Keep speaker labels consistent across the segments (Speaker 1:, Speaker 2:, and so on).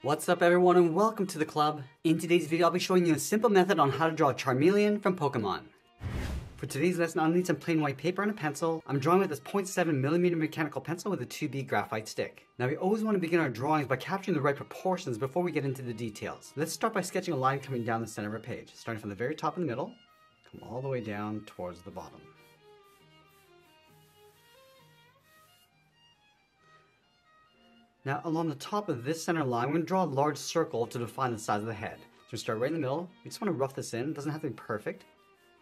Speaker 1: What's up everyone and welcome to the club. In today's video I'll be showing you a simple method on how to draw Charmeleon from Pokemon. For today's lesson I'll need some plain white paper and a pencil. I'm drawing with this 0.7mm mechanical pencil with a 2B graphite stick. Now we always want to begin our drawings by capturing the right proportions before we get into the details. Let's start by sketching a line coming down the center of our page. Starting from the very top in the middle, come all the way down towards the bottom. Now along the top of this center line, we're going to draw a large circle to define the size of the head. So we start right in the middle. We just want to rough this in. It doesn't have to be perfect.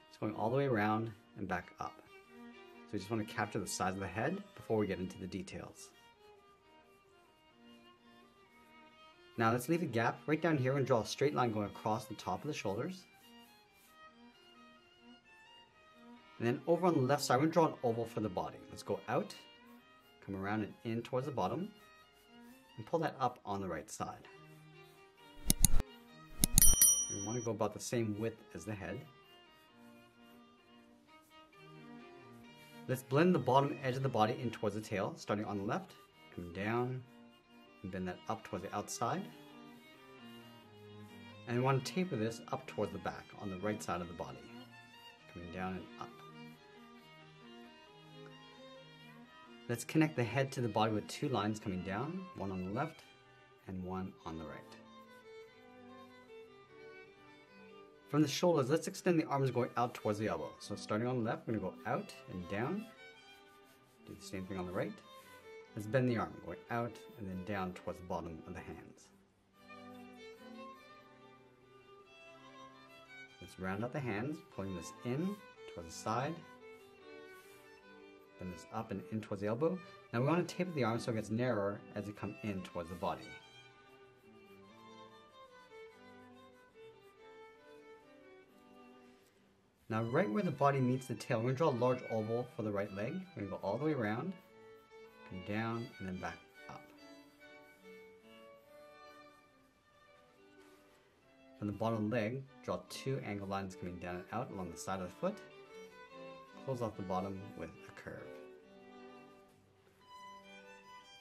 Speaker 1: It's going all the way around and back up. So we just want to capture the size of the head before we get into the details. Now let's leave a gap right down here and draw a straight line going across the top of the shoulders. And then over on the left side, we're going to draw an oval for the body. Let's go out, come around and in towards the bottom, and pull that up on the right side. We want to go about the same width as the head. Let's blend the bottom edge of the body in towards the tail, starting on the left, coming down, and bend that up towards the outside. And we want to taper this up towards the back on the right side of the body, coming down and up. Let's connect the head to the body with two lines coming down, one on the left and one on the right. From the shoulders, let's extend the arms going out towards the elbow. So starting on the left, we're going to go out and down. Do the same thing on the right. Let's bend the arm, going out and then down towards the bottom of the hands. Let's round out the hands, pulling this in towards the side. Bend this up and in towards the elbow. Now we want to taper the arm so it gets narrower as it comes in towards the body. Now right where the body meets the tail, we're going to draw a large oval for the right leg. We're going to go all the way around, come down, and then back up. From the bottom of the leg, draw two angled lines coming down and out along the side of the foot. Close off the bottom with a curve.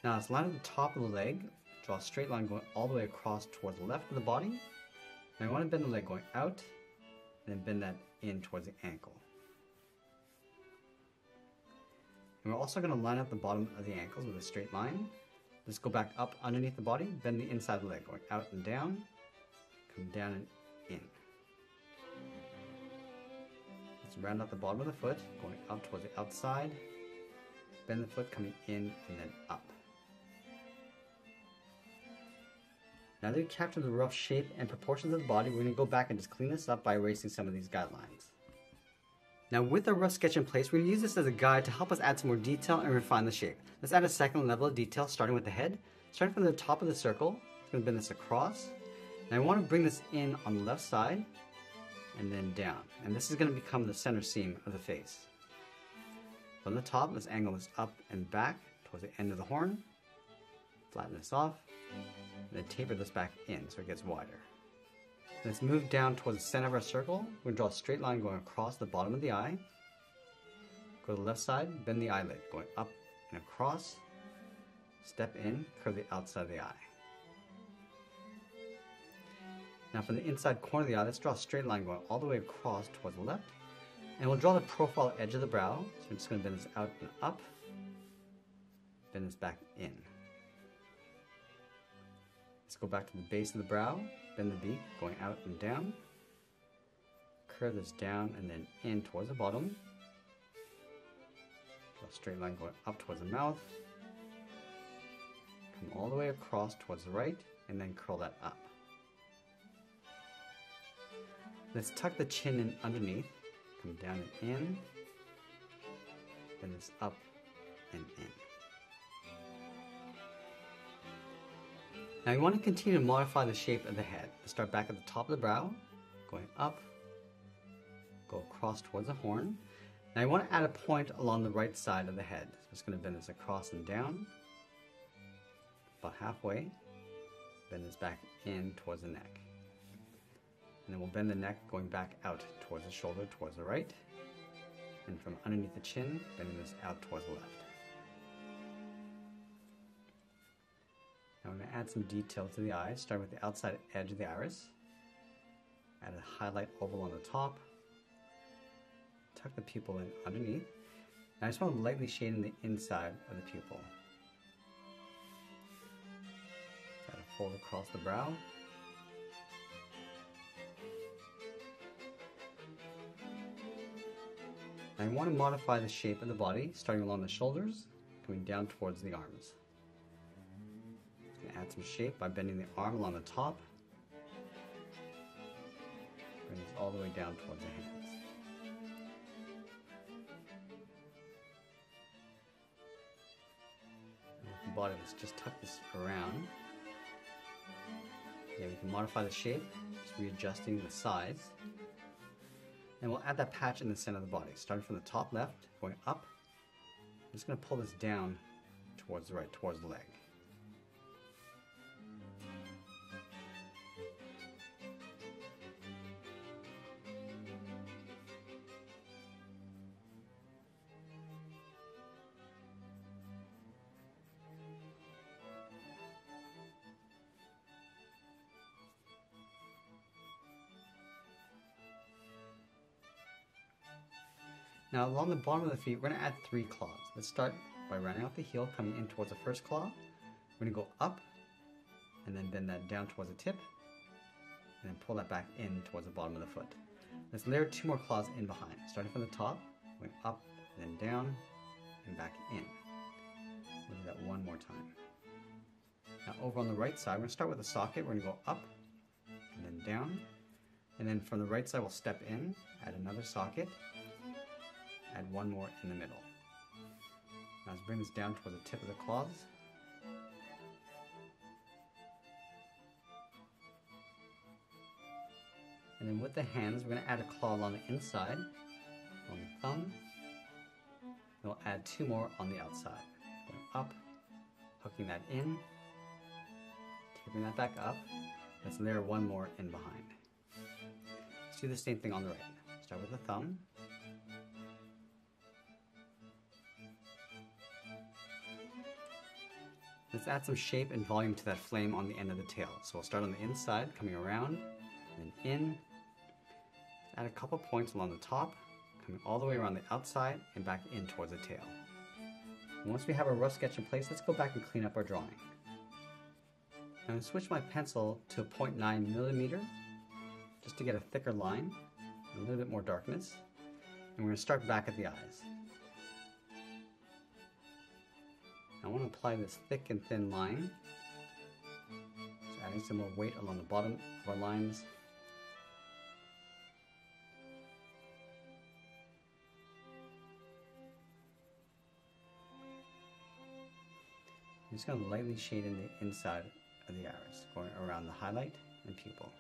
Speaker 1: Now let's line at the top of the leg, draw a straight line going all the way across towards the left of the body. Now I want to bend the leg going out, and then bend that in towards the ankle. And we're also going to line up the bottom of the ankles with a straight line. Let's go back up underneath the body, bend the inside of the leg going out and down, come down and in. Let's round out the bottom of the foot, going up towards the outside, bend the foot coming in and then up. Now that we've captured the rough shape and proportions of the body, we're going to go back and just clean this up by erasing some of these guidelines. Now with our rough sketch in place, we're going to use this as a guide to help us add some more detail and refine the shape. Let's add a second level of detail starting with the head. Starting from the top of the circle, I'm going to bend this across. Now I want to bring this in on the left side and then down. And this is going to become the center seam of the face. From the top, let's angle this up and back towards the end of the horn. Flatten this off. And then taper this back in so it gets wider. Let's move down towards the center of our circle. We're going to draw a straight line going across the bottom of the eye. Go to the left side, bend the eyelid, going up and across. Step in, curve the outside of the eye. Now from the inside corner of the eye, let's draw a straight line going all the way across towards the left. And we'll draw the profile edge of the brow. So we're just going to bend this out and up. Bend this back in. Let's go back to the base of the brow, bend the beak, going out and down. Curve this down and then in towards the bottom. Draw a straight line going up towards the mouth. Come all the way across towards the right and then curl that up. Let's tuck the chin in underneath, come down and in, bend this up and in. Now we want to continue to modify the shape of the head. Let's start back at the top of the brow, going up, go across towards the horn. Now you want to add a point along the right side of the head. So I'm just going to bend this across and down, about halfway, bend this back in towards the neck. And then we'll bend the neck going back out towards the shoulder, towards the right. And from underneath the chin, bending this out towards the left. Now I'm going to add some detail to the eyes, starting with the outside edge of the iris. Add a highlight oval on the top. Tuck the pupil in underneath. Now I just want to lightly shade in the inside of the pupil. Add a fold across the brow. I want to modify the shape of the body, starting along the shoulders, coming down towards the arms. Add some shape by bending the arm along the top. Bring this all the way down towards the hands. And with the body, let's just tuck this around. Yeah, we can modify the shape, just readjusting the size. And we'll add that patch in the center of the body, starting from the top left, going up. I'm just going to pull this down towards the right, towards the leg. Now along the bottom of the feet, we're going to add 3 claws. Let's start by rounding out the heel, coming in towards the first claw. We're going to go up, and then bend that down towards the tip, and then pull that back in towards the bottom of the foot. Let's layer 2 more claws in behind, starting from the top, going up, and then down, and back in. We'll do that one more time. Now over on the right side, we're going to start with a socket. We're going to go up, and then down, and then from the right side, we'll step in, add another socket, add 1 more in the middle. Now let's bring this down towards the tip of the claws. And then with the hands, we're going to add a claw along the inside, on the thumb. And we'll add 2 more on the outside. Going up, hooking that in, taping that back up. Let's layer 1 more in behind. Let's do the same thing on the right. Start with the thumb. Let's add some shape and volume to that flame on the end of the tail. So we'll start on the inside, coming around, and then in. Add a couple points along the top, coming all the way around the outside and back in towards the tail. And once we have our rough sketch in place, let's go back and clean up our drawing. I'm going to switch my pencil to a 0.9 millimeter, just to get a thicker line, a little bit more darkness. And we're going to start back at the eyes. I want to apply this thick and thin line, just adding some more weight along the bottom of our lines. I'm just going to lightly shade in the inside of the iris, going around the highlight and pupil.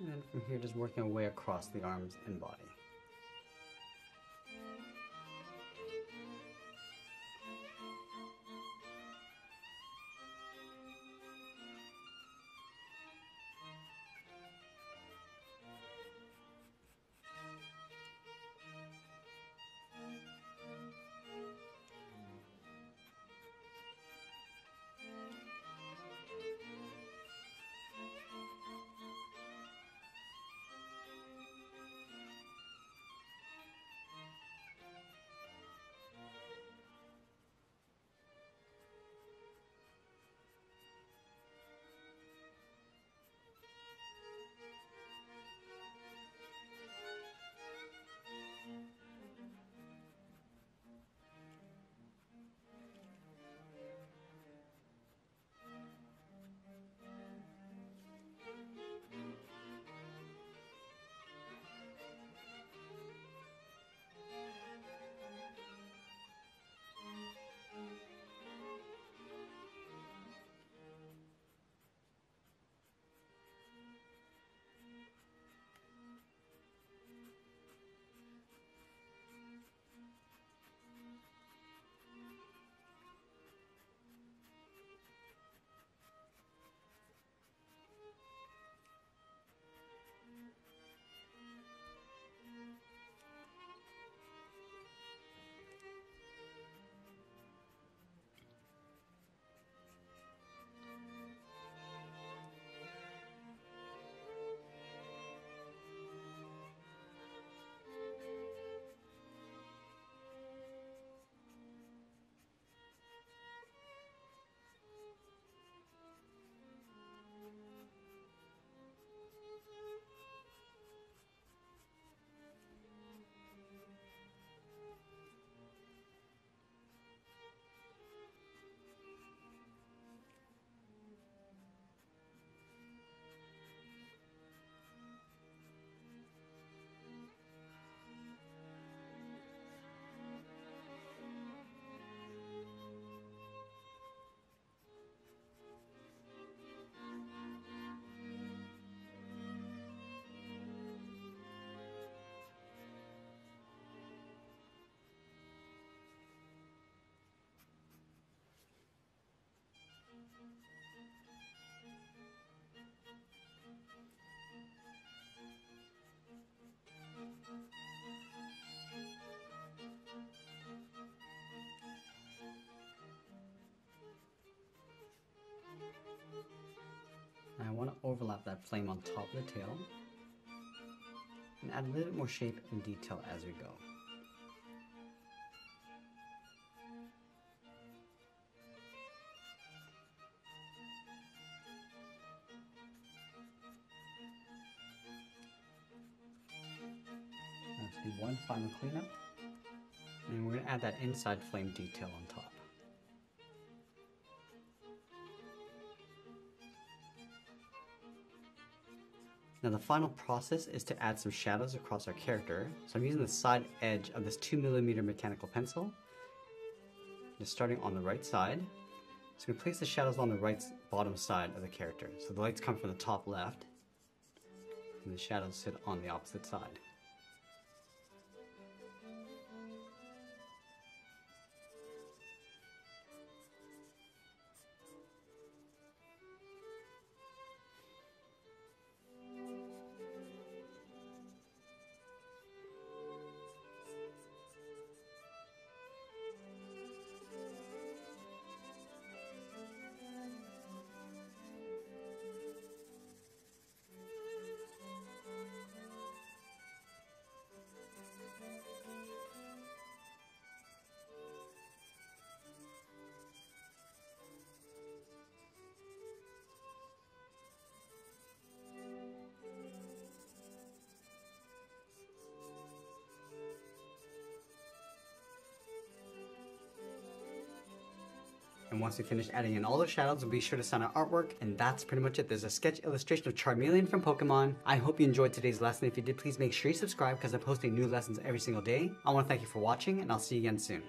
Speaker 1: And then from here, just working our way across the arms and body. want to overlap that flame on top of the tail and add a little bit more shape and detail as we go. Let's do one final cleanup, and we're going to add that inside flame detail on top. Now the final process is to add some shadows across our character. So I'm using the side edge of this 2mm mechanical pencil, just starting on the right side. So I'm going to place the shadows on the right bottom side of the character. So the lights come from the top left, and the shadows sit on the opposite side. And once we finish adding in all the shadows, we'll be sure to sign our artwork, and that's pretty much it. There's a sketch illustration of Charmeleon from Pokemon. I hope you enjoyed today's lesson. If you did, please make sure you subscribe because I'm posting new lessons every single day. I want to thank you for watching, and I'll see you again soon.